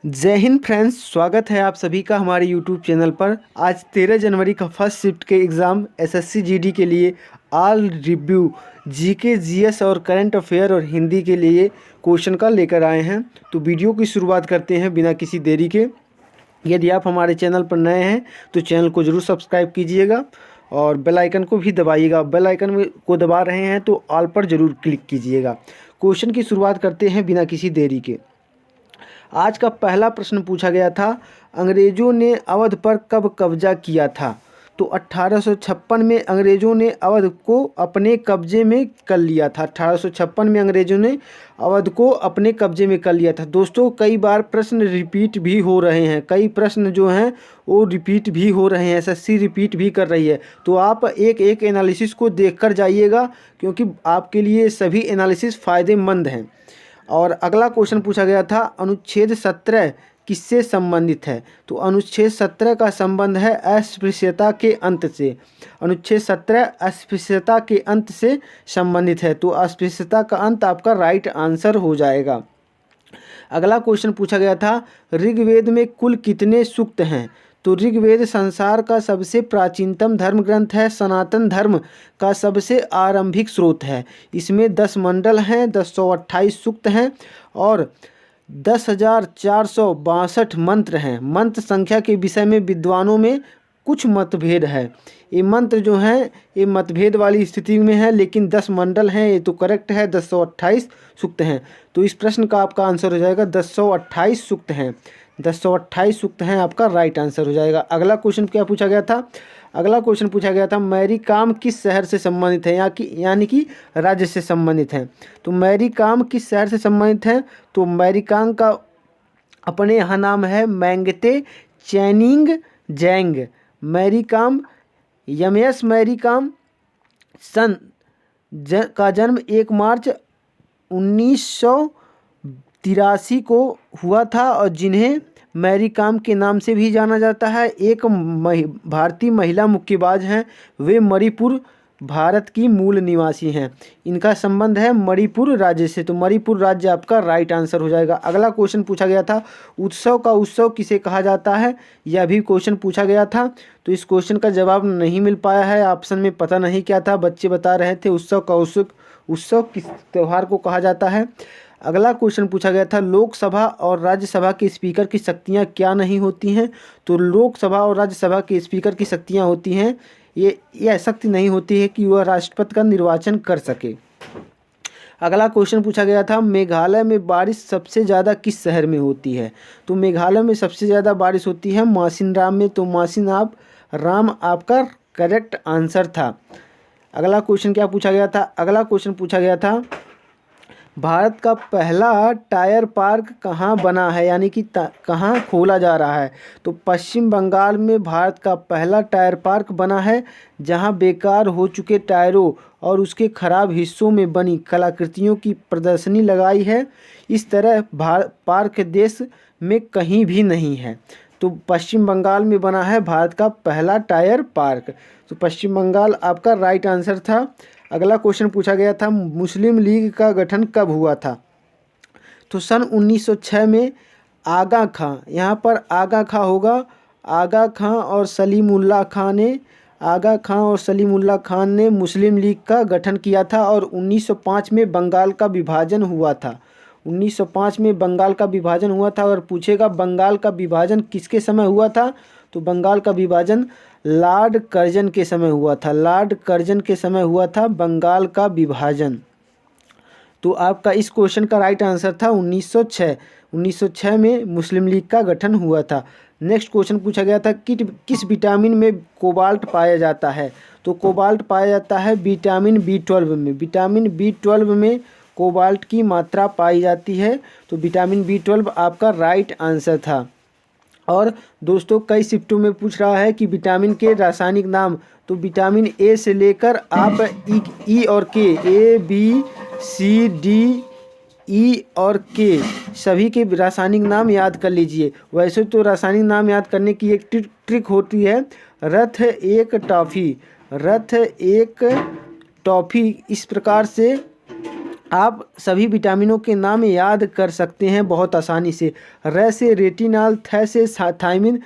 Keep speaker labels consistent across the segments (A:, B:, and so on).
A: जय हिंद फ्रेंड्स, स्वागत है आप सभी का हमारे यूट्यूब चैनल पर। आज 13 जनवरी का फर्स्ट शिफ्ट के एग्ज़ाम एसएससी जीडी के लिए ऑल रिव्यू जीके जीएस और करंट अफेयर और हिंदी के लिए क्वेश्चन का लेकर आए हैं। तो वीडियो की शुरुआत करते हैं बिना किसी देरी के। यदि आप हमारे चैनल पर नए हैं तो चैनल को ज़रूर सब्सक्राइब कीजिएगा और बेल आइकन को भी दबाइएगा। बेल आइकन को दबा रहे हैं तो ऑल पर ज़रूर क्लिक कीजिएगा। क्वेश्चन की शुरुआत करते हैं बिना किसी देरी के। आज का पहला प्रश्न पूछा गया था, अंग्रेज़ों ने अवध पर कब कब्जा किया था? तो 1856 में अंग्रेज़ों ने अवध को अपने कब्जे में कर लिया था। 1856 में अंग्रेज़ों ने अवध को अपने कब्जे में कर लिया था। दोस्तों, कई बार प्रश्न रिपीट भी हो रहे हैं, कई प्रश्न जो हैं वो रिपीट भी हो रहे हैं, एसएससी रिपीट भी कर रही है। तो आप एक एक एनालिसिस को देखकर जाइएगा, क्योंकि आपके लिए सभी एनालिसिस फ़ायदेमंद हैं। और अगला क्वेश्चन पूछा गया था, अनुच्छेद 17 किससे संबंधित है? तो अनुच्छेद 17 का संबंध है अस्पृश्यता के अंत से। अनुच्छेद 17 अस्पृश्यता के अंत से संबंधित है, तो अस्पृश्यता का अंत आपका राइट आंसर हो जाएगा। अगला क्वेश्चन पूछा गया था, ऋग्वेद में कुल कितने सूक्त हैं? तो ऋग्वेद संसार का सबसे प्राचीनतम धर्म ग्रंथ है, सनातन धर्म का सबसे आरंभिक स्रोत है। इसमें 10 मंडल हैं, 1028 सूक्त हैं और 10,462 मंत्र हैं। मंत्र संख्या के विषय में विद्वानों में कुछ मतभेद है। ये मंत्र जो हैं ये मतभेद वाली स्थिति में है, लेकिन 10 मंडल हैं, ये तो करेक्ट है। 1028 सूक्त हैं, तो इस प्रश्न का आपका आंसर हो जाएगा 1028 सूक्त हैं। 1028 सूक्त हैं, आपका राइट आंसर हो जाएगा। अगला क्वेश्चन क्या पूछा गया था? अगला क्वेश्चन पूछा गया था, मैरी कॉम किस शहर से संबंधित है, यानी कि राज्य से संबंधित है। तो मैरी कॉम किस शहर से संबंधित है? तो मैरी कॉम का अपने यहाँ नाम है मैंगते चैनिंग जैंग। मैरी कॉम यमएस मैरी कॉम का जन्म 1 मार्च 1983 को हुआ था और जिन्हें मैरी कॉम के नाम से भी जाना जाता है, एक भारतीय महिला मुक्केबाज हैं। वे मणिपुर भारत की मूल निवासी हैं। इनका संबंध है मणिपुर राज्य से, तो मणिपुर राज्य आपका राइट आंसर हो जाएगा। अगला क्वेश्चन पूछा गया था, उत्सव का उत्सव किसे कहा जाता है? यह भी क्वेश्चन पूछा गया था, तो इस क्वेश्चन का जवाब नहीं मिल पाया है। ऑप्शन में पता नहीं क्या था, बच्चे बता रहे थे उत्सव का उत्सव किस त्यौहार को कहा जाता है। अगला क्वेश्चन पूछा गया था, लोकसभा और राज्यसभा के स्पीकर की शक्तियां क्या नहीं होती हैं? तो लोकसभा और राज्यसभा के स्पीकर की शक्तियां होती हैं, यह शक्ति नहीं होती है कि वह राष्ट्रपति का निर्वाचन कर सके। अगला क्वेश्चन पूछा गया था, मेघालय में बारिश सबसे ज़्यादा किस शहर में होती है? तो मेघालय में सबसे ज़्यादा बारिश होती है मासिनराम में, तो मासिनराम आपका करेक्ट आंसर था। अगला क्वेश्चन क्या पूछा गया था? अगला क्वेश्चन पूछा गया था, भारत का पहला टायर पार्क कहाँ बना है, यानी कि कहाँ खोला जा रहा है? तो पश्चिम बंगाल में भारत का पहला टायर पार्क बना है, जहाँ बेकार हो चुके टायरों और उसके खराब हिस्सों में बनी कलाकृतियों की प्रदर्शनी लगाई है। इस तरह पार्क देश में कहीं भी नहीं है। तो पश्चिम बंगाल में बना है भारत का पहला टायर पार्क, तो पश्चिम बंगाल आपका राइट आंसर था। अगला क्वेश्चन पूछा गया था, मुस्लिम लीग का गठन कब हुआ था? तो सन 1906 में आगा खां, यहाँ पर आगा खां होगा, आगा खां और सलीमुल्लाह खान ने मुस्लिम लीग का गठन किया था और 1905 में बंगाल का विभाजन हुआ था। 1905 में बंगाल का विभाजन हुआ था। और पूछेगा बंगाल का विभाजन किसके समय हुआ था? तो बंगाल का विभाजन लॉर्ड कर्जन के समय हुआ था। लॉर्ड कर्जन के समय हुआ था बंगाल का विभाजन। तो आपका इस क्वेश्चन का राइट आंसर था 1906। 1906 में मुस्लिम लीग का गठन हुआ था। नेक्स्ट क्वेश्चन पूछा गया था, किस विटामिन में कोबाल्ट पाया जाता है? तो कोबाल्ट पाया जाता है विटामिन B12 में। विटामिन B12 में कोबाल्ट की मात्रा पाई जाती है, तो विटामिन B12 आपका राइट आंसर था। और दोस्तों, कई शिफ्टों में पूछ रहा है कि विटामिन के रासायनिक नाम, तो विटामिन ए से लेकर आप ई और के, ABCDE और के सभी के रासायनिक नाम याद कर लीजिए। वैसे तो रासायनिक नाम याद करने की एक ट्रिक होती है, रथ एक टॉफ़ी, इस प्रकार से आप सभी विटामिनों के नाम याद कर सकते हैं बहुत आसानी से। र से रेटिनॉल, थ से थायमिन,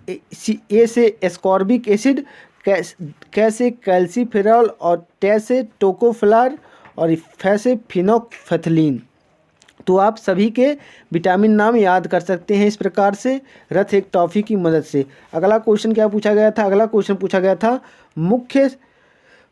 A: ए से एस्कॉर्बिक एसिड, कै से कैल्सीफेरॉल और टे से टोकोफेरॉल और फै से फिनोक्फेथलीन। तो आप सभी के विटामिन नाम याद कर सकते हैं इस प्रकार से रथ एक टॉफी की मदद से। अगला क्वेश्चन क्या पूछा गया था? अगला क्वेश्चन पूछा गया था मुख्य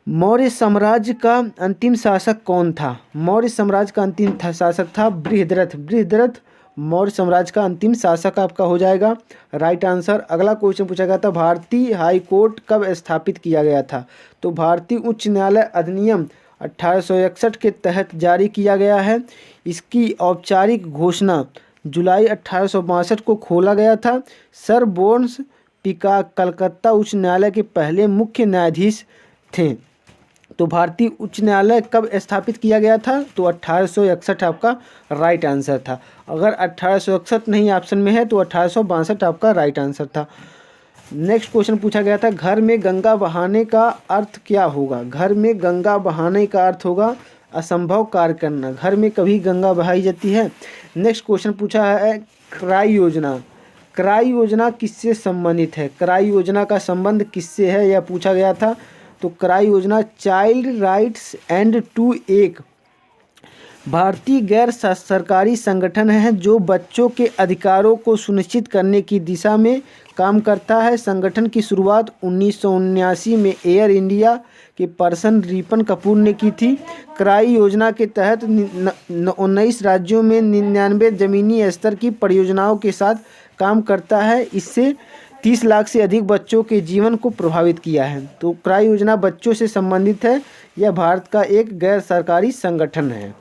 A: मौर्य साम्राज्य का अंतिम शासक कौन था? मौर्य साम्राज्य का अंतिम शासक था बृहद्रथ। बृहद्रथ मौर्य साम्राज्य का अंतिम शासक आपका हो जाएगा राइट आंसर। अगला क्वेश्चन पूछा गया था भारतीय हाई कोर्ट कब स्थापित किया गया था? तो भारतीय उच्च न्यायालय अधिनियम 1861 के तहत जारी किया गया है। इसकी औपचारिक घोषणा जुलाई 1862 को खोला गया था। सर बोर्न्स पिका कलकत्ता उच्च न्यायालय के पहले मुख्य न्यायाधीश थे। तो भारतीय उच्च न्यायालय कब स्थापित किया गया था? तो 1861 आपका राइट आंसर था। अगर 1861 नहीं ऑप्शन में है तो 1862 आपका राइट आंसर था। नेक्स्ट क्वेश्चन पूछा गया था घर में गंगा बहाने का अर्थ क्या होगा? घर में गंगा बहाने का अर्थ होगा असंभव कार्य करना। घर में कभी गंगा बहाई जाती है। नेक्स्ट क्वेश्चन पूछा है क्राई योजना। क्राई योजना किससे संबंधित है? क्राई योजना का संबंध किससे है यह पूछा गया था। तो क्राई योजना चाइल्ड राइट्स एंड टू एक भारतीय गैर सरकारी संगठन है जो बच्चों के अधिकारों को सुनिश्चित करने की दिशा में काम करता है। संगठन की शुरुआत 1979 में एयर इंडिया के पर्सन रिपन कपूर ने की थी। क्राई योजना के तहत 19 राज्यों में 99 जमीनी स्तर की परियोजनाओं के साथ काम करता है। इससे 30 लाख से अधिक बच्चों के जीवन को प्रभावित किया है। तो क्राई योजना बच्चों से संबंधित है। यह भारत का एक गैर सरकारी संगठन है।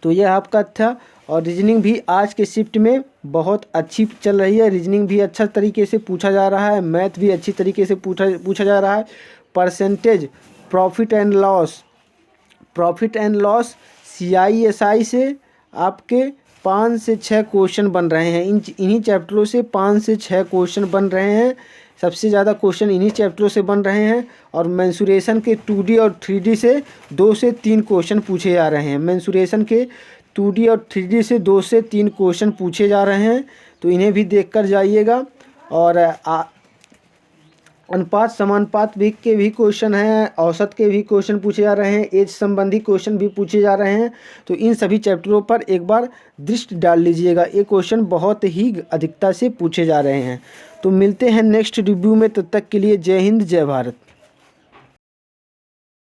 A: तो यह आपका था। और रीजनिंग भी आज के शिफ्ट में बहुत अच्छी चल रही है। रीजनिंग भी अच्छा तरीके से पूछा जा रहा है। मैथ भी अच्छी तरीके से पूछा जा रहा है। Percentage profit and loss CISI से आपके 5 से 6 क्वेश्चन बन रहे हैं। इन्हीं चैप्टरों से 5 से 6 क्वेश्चन बन रहे हैं। सबसे ज़्यादा क्वेश्चन इन्हीं चैप्टरों से बन रहे हैं। और मेंसुरेशन के 2D और 3D से 2 से 3 क्वेश्चन पूछे जा रहे हैं। मेंसुरेशन के 2D और 3D से 2 से 3 क्वेश्चन पूछे जा रहे हैं। तो इन्हें भी देख कर जाइएगा। और अनुपात समानुपात भी के भी क्वेश्चन हैं। औसत के भी क्वेश्चन पूछे जा रहे हैं। एज संबंधी क्वेश्चन भी पूछे जा रहे हैं। तो इन सभी चैप्टरों पर एक बार दृष्टि डाल लीजिएगा। ये क्वेश्चन बहुत ही अधिकता से पूछे जा रहे हैं। तो मिलते हैं नेक्स्ट रिव्यू में। तब तक के लिए जय हिंद जय भारत।